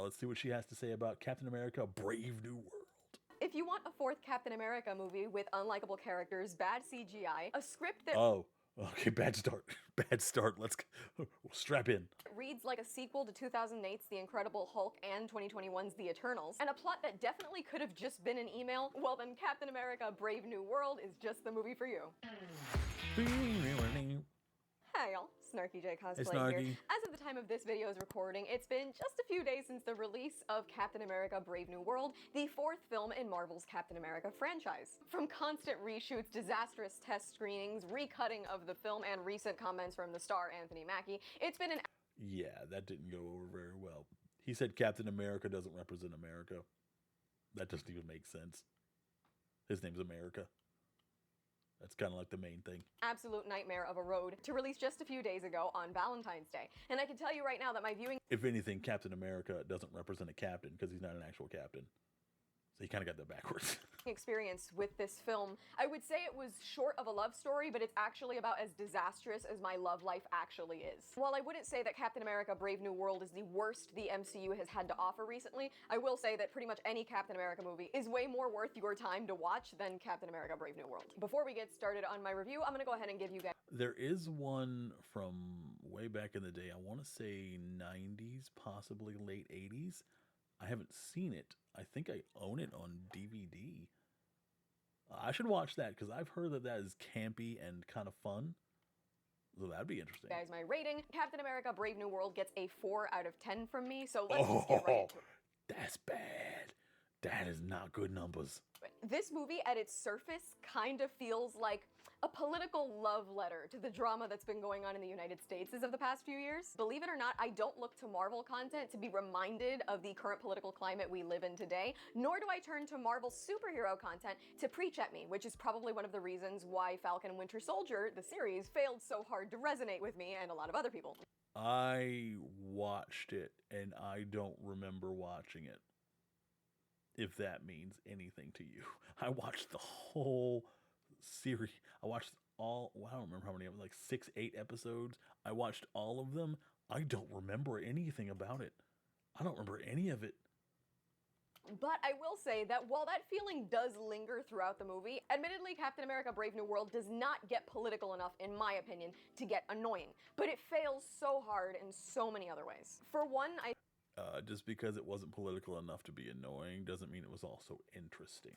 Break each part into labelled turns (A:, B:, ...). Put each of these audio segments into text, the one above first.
A: Let's see what she has to say about Captain America: Brave New World.
B: If you want a fourth Captain America movie with unlikable characters, bad CGI, a script that
A: Oh, okay, bad start. Bad start. Let's strap in.
B: reads like a sequel to 2008's The Incredible Hulk and 2021's The Eternals, and a plot that definitely could have just been an email, well then Captain America: Brave New World is just the movie for you. Hi y'all, Snarky J Cosplay
A: Snarky.
B: here. As of the time of this video's recording, it's been just a few days since the release of Captain America: Brave New World, the fourth film in Marvel's Captain America franchise. From constant reshoots, disastrous test screenings, recutting of the film, and recent comments from the star Anthony Mackie, it's been an
A: Yeah, that didn't go over very well. He said Captain America doesn't represent America. That doesn't even make sense. His name's America. That's kind of like the main thing.
B: absolute nightmare of a road to release just a few days ago on Valentine's Day. And I can tell you right now that my viewing
A: If anything, Captain America doesn't represent a captain because he's not an actual captain. So he kind of got that backwards.
B: experience with this film, I would say it was short of a love story, but it's actually about as disastrous as my love life actually is. While I wouldn't say that Captain America: Brave New World is the worst the MCU has had to offer recently, I will say that pretty much any Captain America movie is way more worth your time to watch than Captain America: Brave New World. Before we get started on my review, I'm gonna go ahead and give you guys
A: There is one from way back in the day. I want to say 90s, possibly late 80s. I haven't seen it. I think I own it on DVD. I should watch that because I've heard that that is campy and kind of fun. So that'd be interesting.
B: guys my rating. Captain America: Brave New World gets a 4 out of 10 from me, so let's just get right into it.
A: That's bad. That is not good numbers.
B: This movie, at its surface, kind of feels like a political love letter to the drama that's been going on in the United States as of the past few years. Believe it or not, I don't look to Marvel content to be reminded of the current political climate we live in today, nor do I turn to Marvel superhero content to preach at me, which is probably one of the reasons why Falcon and Winter Soldier, the series, failed so hard to resonate with me and a lot of other people.
A: I watched it and I don't remember watching it. If that means anything to you. I watched the whole series. I watched all, well, I don't remember how many, like 6, 8 episodes. I watched all of them. I don't remember anything about it. I don't remember any of it.
B: But I will say that while that feeling does linger throughout the movie, admittedly Captain America: Brave New World does not get political enough, in my opinion, to get annoying. But it fails so hard in so many other ways. For one,
A: Just because it wasn't political enough to be annoying doesn't mean it was also interesting.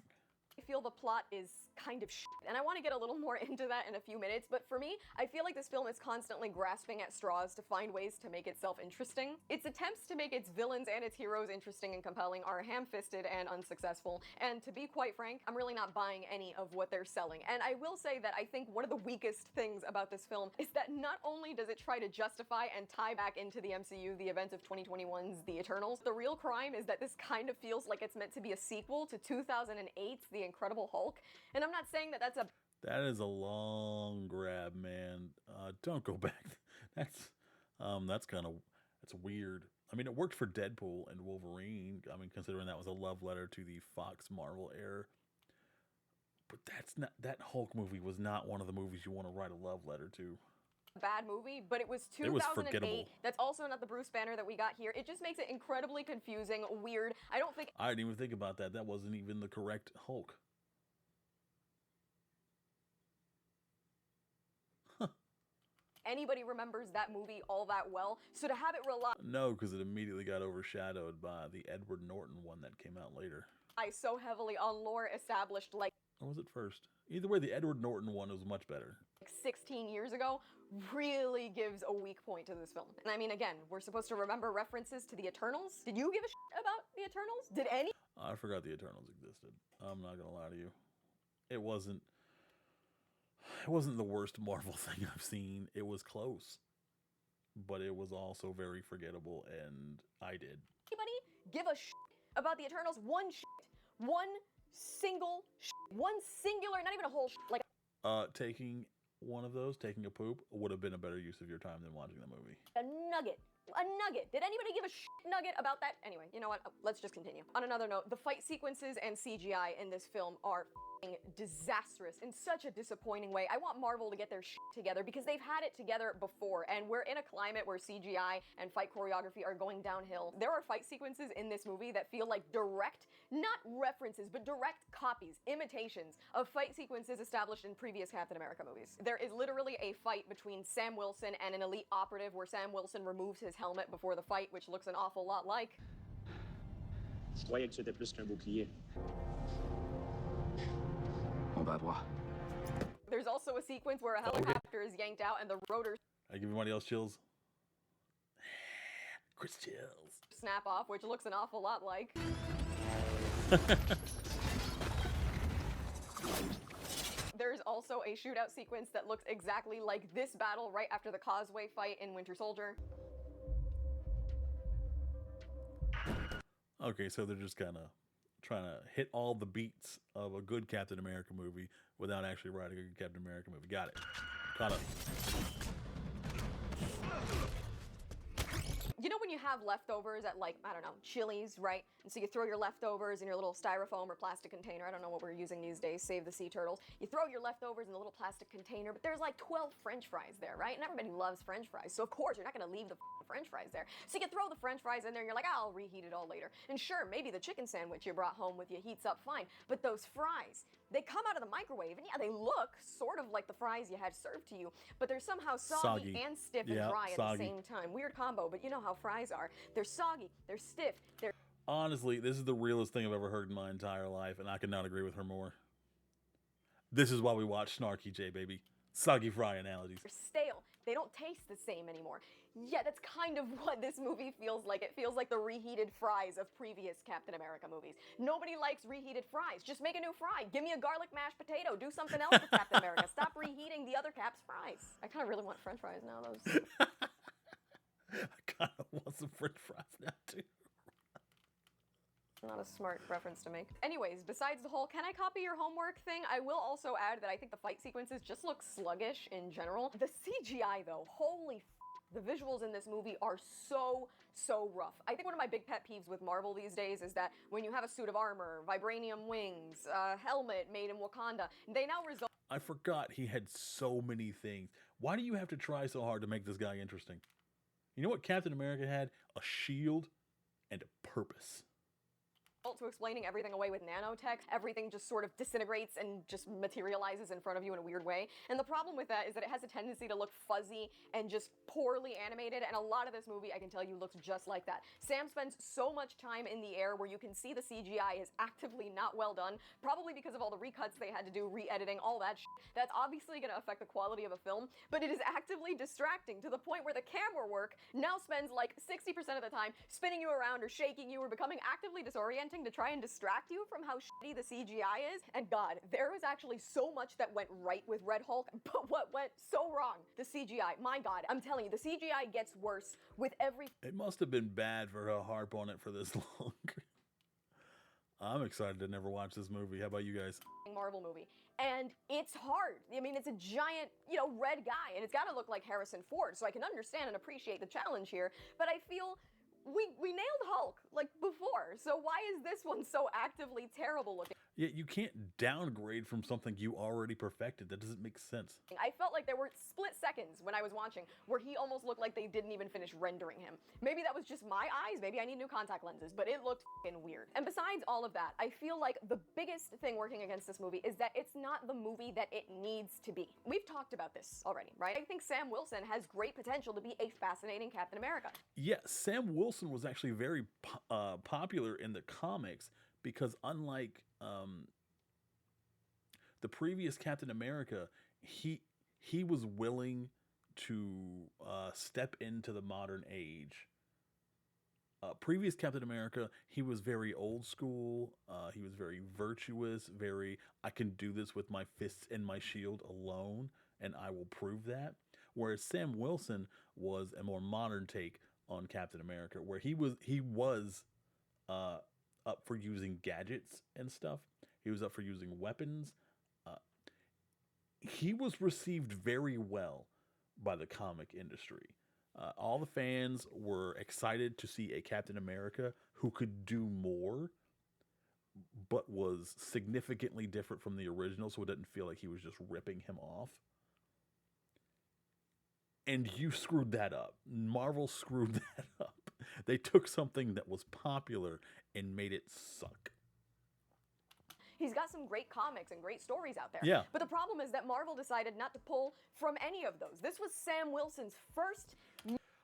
B: I feel the plot is kind of shit, and I want to get a little more into that in a few minutes, but for me, I feel like this film is constantly grasping at straws to find ways to make itself interesting. Its attempts to make its villains and its heroes interesting and compelling are ham-fisted and unsuccessful, and to be quite frank, I'm really not buying any of what they're selling. And I will say that I think one of the weakest things about this film is that not only does it try to justify and tie back into the MCU the events of 2021's The Eternals, the real crime is that this kind of feels like it's meant to be a sequel to 2008's The Incredible Hulk, and I'm not saying that that's a
A: That is a long grab, man. Don't go back. That's that's weird. I mean, it worked for Deadpool and Wolverine. I mean, considering that was a love letter to the Fox Marvel era. But that's not, that Hulk movie was not one of the movies you want to write a love letter to.
B: bad movie, but it was
A: It was
B: 2008.
A: forgettable.
B: That's also not the Bruce Banner that we got here. It just makes it incredibly confusing, weird. I don't think
A: I didn't even think about that. That wasn't even the correct Hulk.
B: anybody remembers that movie all that well. So to have it rely
A: No, because it immediately got overshadowed by the Edward Norton one that came out later.
B: so heavily on lore established like
A: Or was it first? Either way, the Edward Norton one was much better.
B: 16 years ago really gives a weak point to this film. And I mean, again, we're supposed to remember references to the Eternals. Did you give a shit about the Eternals? Did any?
A: I forgot the Eternals existed. I'm not gonna lie to you. It wasn't the worst Marvel thing I've seen. It was close. But it was also very forgettable, and I did.
B: Anybody give a shit about the Eternals? One shit. One single shit. One singular, not even a whole shit. Like
A: Taking one of those, taking a poop, would have been a better use of your time than watching the movie.
B: a nugget A nugget. Did anybody give a nugget about that? Anyway, you know what? Let's just continue. On another note, the fight sequences and CGI in this film are disastrous in such a disappointing way. I want Marvel to get their together because they've had it together before, and we're in a climate where CGI and fight choreography are going downhill. There are fight sequences in this movie that feel like direct, not references, but direct copies, imitations of fight sequences established in previous Captain America movies. There is literally a fight between Sam Wilson and an elite operative where Sam Wilson removes his helmet before the fight, which looks an awful lot like.
C: Je croyais que c'était plus qu'un bouclier.
D: On va voir.
B: There's also a sequence where a helicopter is yanked out and the rotors
A: I give anybody else chills? Chris chills.
B: snap off, which looks an awful lot like. There's also a shootout sequence that looks exactly like this battle right after the Causeway fight in Winter Soldier.
A: Okay, so they're just kind of trying to hit all the beats of a good Captain America movie without actually writing a good Captain America movie. Got it. Caught up.
B: You know when you have leftovers at, like, I don't know, Chili's, right? And so you throw your leftovers in your little styrofoam or plastic container. I don't know what we're using these days, save the sea turtles. You throw your leftovers in the little plastic container, but there's like 12 French fries there, right? And everybody loves French fries, so of course you're not gonna leave the French fries there. So you throw the French fries in there and you're like, oh, I'll reheat it all later. And sure, maybe the chicken sandwich you brought home with you heats up fine, but those fries, they come out of the microwave, and yeah, they look sort of like the fries you had served to you, but they're somehow soggy. And stiff and dry at the same time. Weird combo, but you know how fries are. They're soggy, they're stiff, they're...
A: Honestly, this is the realest thing I've ever heard in my entire life, and I could not agree with her more. This is why we watch Snarky J, baby. Soggy fry analogies.
B: They're stale. They don't taste the same anymore. Yeah, that's kind of what this movie feels like. It feels like the reheated fries of previous Captain America movies. Nobody likes reheated fries. Just make a new fry. Give me a garlic mashed potato. Do something else with Captain America. Stop reheating the other Cap's fries. I kind of really want French fries now. Those.
A: I kind of want some French fries now, too.
B: Not a smart reference to make. Anyways, besides the whole can I copy your homework thing, I will also add that I think the fight sequences just look sluggish in general. The CGI though, holy the visuals in this movie are so rough. I think one of my big pet peeves with Marvel these days is that when you have a suit of armor, vibranium wings, a helmet made in Wakanda, they now result...
A: I forgot he had so many things. Why do you have to try so hard to make this guy interesting? You know what Captain America had? A shield and a purpose.
B: To explaining everything away with nanotech, everything just sort of disintegrates and just materializes in front of you in a weird way. And the problem with that is that it has a tendency to look fuzzy and just poorly animated, and a lot of this movie, I can tell you, looks just like that. Sam spends so much time in the air where you can see the CGI is actively not well done, probably because of all the recuts they had to do, re-editing, all that shit. That's obviously going to affect the quality of a film, but it is actively distracting to the point where the camera work now spends like 60% of the time spinning you around or shaking you or becoming actively disoriented to try and distract you from how shitty the CGI is. And God, there was actually so much that went right with Red Hulk, but what went so wrong? The CGI. My God, I'm telling you, the CGI gets worse with every...
A: It must have been bad for her to harp on it for this long. I'm excited to never watch this movie. How about you guys?
B: Marvel movie. And it's hard. I mean, it's a giant, red guy, and it's got to look like Harrison Ford, so I can understand and appreciate the challenge here, but I feel... We nailed Hulk, like, before, so why is this one so actively terrible looking?
A: Yeah, you can't downgrade from something you already perfected. That doesn't make sense.
B: I felt like there were split seconds when I was watching where he almost looked like they didn't even finish rendering him. Maybe that was just my eyes, maybe I need new contact lenses, but it looked f***ing weird. And besides all of that, I feel like the biggest thing working against this movie is that it's not the movie that it needs to be. We've talked about this already, right? I think Sam Wilson has great potential to be a fascinating Captain America.
A: Yeah, Sam Wilson was actually very popular in the comics because unlike the previous Captain America, he was willing to step into the modern age. Previous Captain America, he was very old school. He was very virtuous, I can do this with my fists and my shield alone, and I will prove that. Whereas Sam Wilson was a more modern take on Captain America, where he was up for using gadgets and stuff. He was up for using weapons. He was received very well by the comic industry. All the fans were excited to see a Captain America who could do more, but was significantly different from the original, so it didn't feel like he was just ripping him off. And you screwed that up. Marvel screwed that up. They took something that was popular and made it suck.
B: He's got some great comics and great stories out there.
A: Yeah.
B: But the problem is that Marvel decided not to pull from any of those. This was Sam Wilson's first.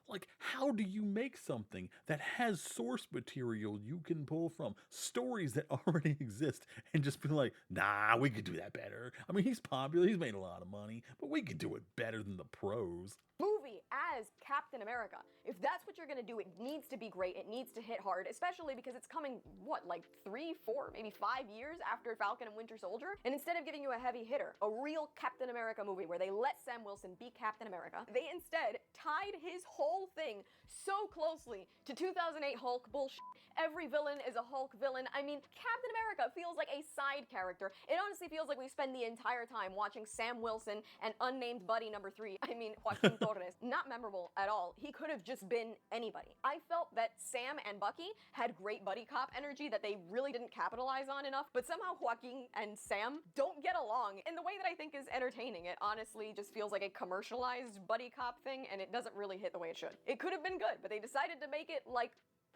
A: Like, how do you make something that has source material you can pull from, stories that already exist, and just be like, nah, we could do that better? I mean, he's popular, he's made a lot of money, but we could do it better than the pros.
B: Movie as Captain America. If that's what you're gonna do, it needs to be great. It needs to hit hard, especially because it's coming, what, like 3, 4, maybe 5 years after Falcon and Winter Soldier? And instead of giving you a heavy hitter, a real Captain America movie where they let Sam Wilson be Captain America, they instead tied his whole thing so closely to 2008 Hulk bullshit. Every villain is a Hulk villain. I mean, Captain America feels like a side character. It honestly feels like we spend the entire time watching Sam Wilson and unnamed buddy number 3, Joaquin Torres. Not memorable at all. He could have just been anybody. I felt that Sam and Bucky had great buddy cop energy that they really didn't capitalize on enough, but somehow Joaquin and Sam don't get along in the way that I think is entertaining. It honestly just feels like a commercialized buddy cop thing, and it doesn't really hit the way it should. It could have been good, but they decided to make it like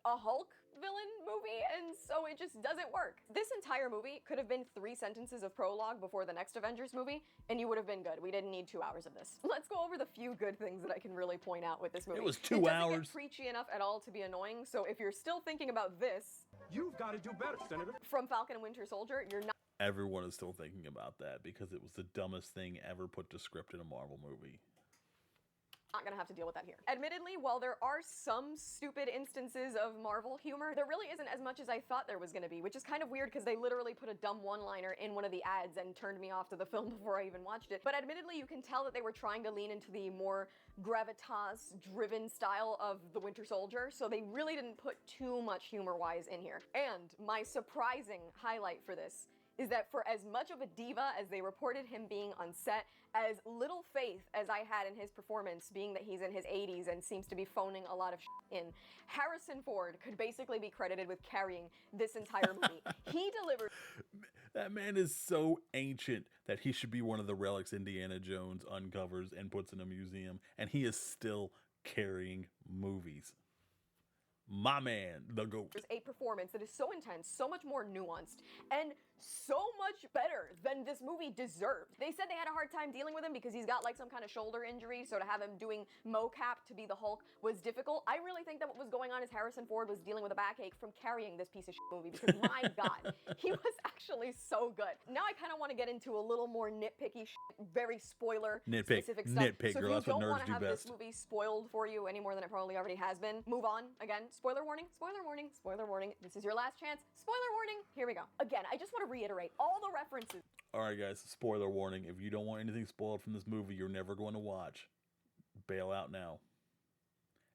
B: a Hulk villain movie, and so it just doesn't work. This entire movie could have been 3 sentences of prologue before the next Avengers movie, and you would have been good. We didn't need 2 hours of this. Let's go over the few good things that I can really point out with this movie.
A: It was 2
B: It
A: hours.
B: doesn't get preachy enough at all to be annoying, so if you're still thinking about this,
C: You've got to do better, Senator.
B: from Falcon and Winter Soldier, you're not
A: Everyone is still thinking about that because it was the dumbest thing ever put to script in a Marvel movie.
B: gonna have to deal with that here. Admittedly, while there are some stupid instances of Marvel humor, there really isn't as much as I thought there was gonna be, which is kind of weird because they literally put a dumb one-liner in one of the ads and turned me off to the film before I even watched it. But admittedly, you can tell that they were trying to lean into the more gravitas-driven style of the Winter Soldier, so they really didn't put too much humor-wise in here. And my surprising highlight for this is that for as much of a diva as they reported him being on set, as little faith as I had in his performance, being that he's in his 80s and seems to be phoning a lot of in, Harrison Ford could basically be credited with carrying this entire movie. He delivered.
A: That man is so ancient that he should be one of the relics Indiana Jones uncovers and puts in a museum, and he is still carrying movies. My man, the GOAT.
B: There's a performance that is so intense, so much more nuanced, and so much better than this movie deserved. They said they had a hard time dealing with him because he's got like some kind of shoulder injury, so to have him doing mocap to be the Hulk was difficult. I really think that what was going on is Harrison Ford was dealing with a backache from carrying this piece of shit movie because my God, he was actually so good. Now I kind of want to get into a little more nitpicky shit, very spoiler specific stuff.
A: Nitpick,
B: so
A: girl,
B: if you
A: that's what
B: don't
A: nerds
B: want to
A: do
B: have
A: best.
B: this movie spoiled for you any more than it probably already has been, move on. Again, spoiler warning, spoiler warning, spoiler warning. This is your last chance. Spoiler warning. Here we go. Again, I just want to reiterate all the references.
A: All right, guys, spoiler warning. If you don't want anything spoiled from this movie you're never going to watch, bail out now.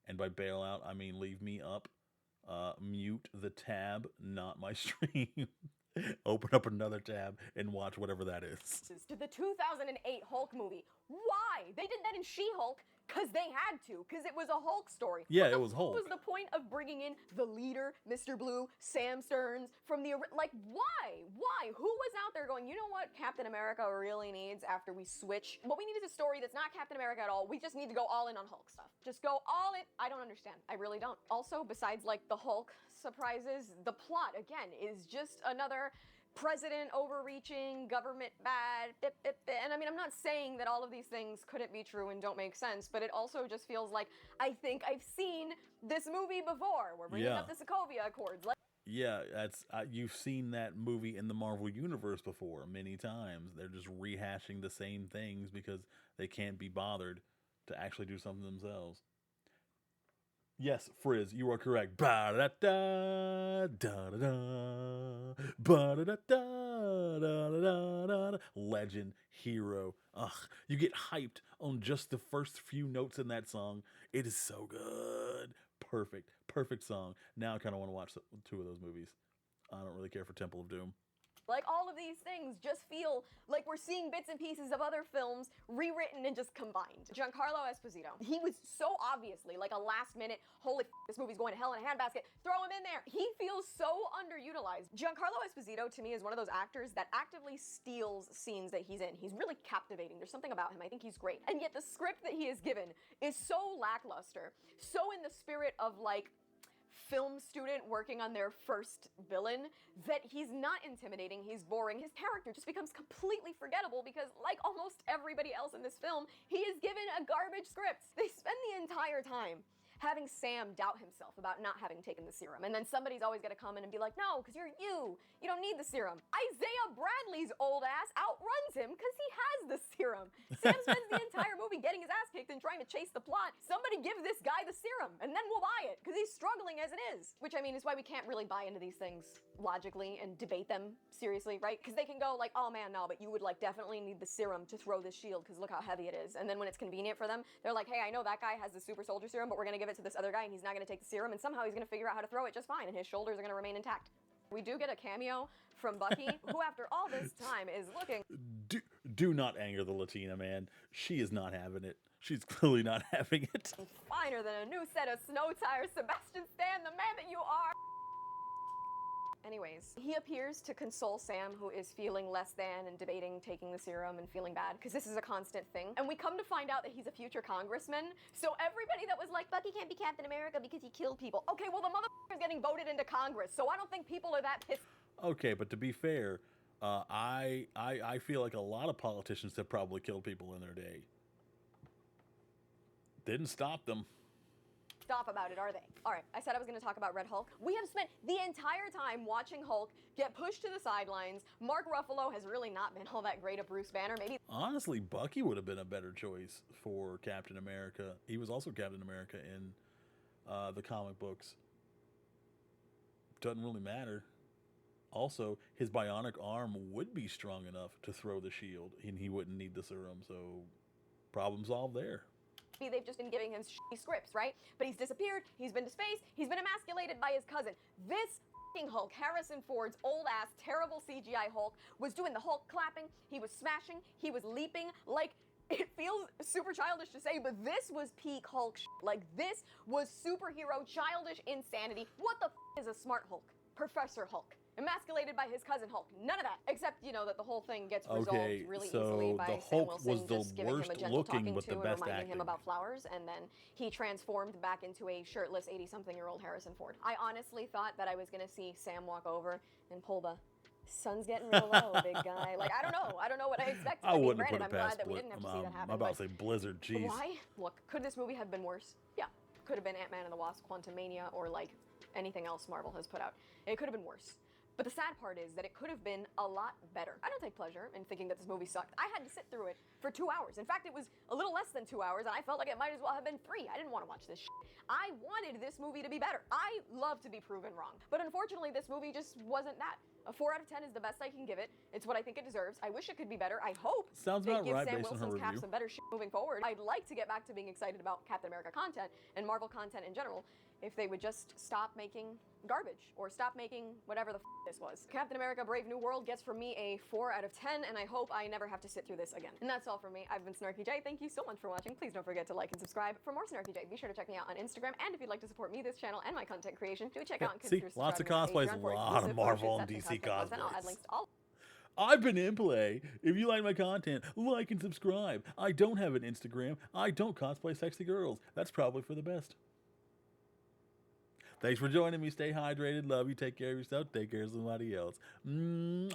A: And by bail out, I mean leave me up, mute the tab, not my stream. Open up another tab and watch whatever that is.
B: To the 2008 Hulk movie. Why? They did that in She-Hulk because they had to, because it was a Hulk story.
A: Yeah,
B: What
A: it was Hulk.
B: What was the point of bringing in the leader, Mr. Blue, Sam Stearns, from the... Like, why? Why? Who was out there going, you know what Captain America really needs after we switch? What we need is a story that's not Captain America at all. We just need to go all in on Hulk stuff. Just go all in. I don't understand. I really don't. Also, besides, like, the Hulk surprises, the plot, again, is just another... president overreaching, government bad, and I mean, I'm not saying that all of these things couldn't be true and don't make sense, but it also just feels like, I think I've seen this movie before. We're bringing up the Sokovia Accords.
A: Yeah, that's you've seen that movie in the Marvel Universe before many times. They're just rehashing the same things because they can't be bothered to actually do something themselves. Yes, Frizz, you are correct. Ba-da-da, da-da-da, ba-da-da-da, da-da-da-da. Legend, hero. Ugh, you get hyped on just the first few notes in that song. It is so good. Perfect song. Now I kind of want to watch 2 of those movies. I don't really care for Temple of Doom.
B: Like, all of these things just feel like we're seeing bits and pieces of other films rewritten and just combined. Giancarlo Esposito, he was so obviously like a last minute, holy this movie's going to hell in a handbasket, throw him in there. He feels so underutilized. Giancarlo Esposito to me is one of those actors that actively steals scenes that he's in. He's really captivating. There's something about him. I think he's great. And yet the script that he is given is so lackluster, so in the spirit of like film student working on their first villain, that he's not intimidating, he's boring. His character just becomes completely forgettable because, like almost everybody else in this film, he is given a garbage script. They spend the entire time having Sam doubt himself about not having taken the serum, and then somebody's always gonna come in and be like, no, because you're you don't need the serum. Isaiah Bradley's old ass outruns him because he has the serum. Sam spends the entire movie getting his ass kicked and trying to chase the plot. Somebody give this guy the serum, and then we'll buy it, because he's struggling as it is. Which, I mean, is why we can't really buy into these things logically and debate them seriously, right? Because they can go like, oh man, no, but you would like definitely need the serum to throw this shield because look how heavy it is. And then when it's convenient for them, they're like, hey, I know that guy has the super soldier serum, but we're gonna give it to this other guy and he's not gonna take the serum, and somehow he's gonna figure out how to throw it just fine and his shoulders are gonna remain intact. We do get a cameo from Bucky, who after all this time is looking...
A: Do not anger the Latina, man. She is not having it. She's clearly not having it.
B: Finer than a new set of snow tires. Sebastian Stan, the man that you are! Anyways, he appears to console Sam, who is feeling less than and debating taking the serum and feeling bad, because this is a constant thing. And we come to find out that he's a future congressman, so everybody that was like, Bucky can't be Captain America because he killed people. Okay, well the motherfucker's getting voted into Congress, so I don't think people are that pissed.
A: Okay, but to be fair, I feel like a lot of politicians have probably killed people in their day. Didn't stop them.
B: Stop about it, are they? All right, I said I was going to talk about Red Hulk. We have spent the entire time watching Hulk get pushed to the sidelines. Mark Ruffalo has really not been all that great a Bruce Banner. Maybe
A: honestly, Bucky would have been a better choice for Captain America. He was also Captain America in the comic books. Doesn't really matter. Also, his bionic arm would be strong enough to throw the shield, and he wouldn't need the serum, so problem solved there.
B: They've just been giving him shitty scripts, right? But he's disappeared, he's been to space, he's been emasculated by his cousin. This f***ing Hulk, Harrison Ford's old-ass, terrible CGI Hulk, was doing the Hulk clapping, he was smashing, he was leaping, like, it feels super childish to say, but this was peak Hulk shit. Like, this was superhero childish insanity. What the f*** is a smart Hulk? Professor Hulk. Emasculated by his cousin Hulk. None of that. Except, you know, that the whole thing gets resolved really easily by
A: the
B: Sam
A: Hulk
B: Wilson
A: was
B: just
A: the
B: giving him a
A: worst
B: gentle
A: looking,
B: talking
A: but
B: to
A: the
B: and
A: best
B: reminding him
A: acting.
B: about flowers, and then he transformed back into a shirtless 80-something-year-old Harrison Ford. I honestly thought that I was gonna see Sam walk over and pull the sun's getting real low, big guy. Like, I don't know what I expected.
A: I
B: mean,
A: wouldn't
B: granted,
A: put it
B: I'm
A: past
B: glad that we didn't have to see that happen.
A: I'm about
B: but
A: to say Blizzard, jeez.
B: why? Look, could this movie have been worse? Yeah. Could have been Ant-Man and the Wasp, Quantumania, or like anything else Marvel has put out. It could have been worse. But the sad part is that it could have been a lot better. I don't take pleasure in thinking that this movie sucked. I had to sit through it for 2 hours. In fact, it was a little less than 2 hours, and I felt like it might as well have been 3. I didn't want to watch this shit. I wanted this movie to be better. I love to be proven wrong. But unfortunately, this movie just wasn't that. A 4 out of 10 is the best I can give it. It's what I think it deserves. I wish it could be better. I hope
A: Sounds
B: they
A: about
B: give
A: right
B: Sam
A: based on her
B: Wilson's Cap
A: review.
B: some better shit moving forward. I'd like to get back to being excited about Captain America content and Marvel content in general if they would just stop making garbage or stop making whatever the this was. Captain America Brave New World gets from me a 4 out of 10, and I hope I never have to sit through this again. And that's all from me. I've been Snarky J. Thank you so much for watching. Please don't forget to like and subscribe for more Snarky J. Be sure to check me out on Instagram, and if you'd like to support me, this channel, and my content creation, do check out and
A: See,
B: consider
A: lots of
B: subscribing to
A: cosplays,
B: my Patreon for
A: a lot of
B: exclusive
A: Marvel and
B: bonus
A: DC
B: content. I'll add links to all.
A: I've been in play. If you like my content, like and subscribe. I don't have an Instagram. I don't cosplay sexy girls. That's probably for the best. Thanks for joining me. Stay hydrated. Love you. Take care of yourself. Take care of somebody else. Mwah.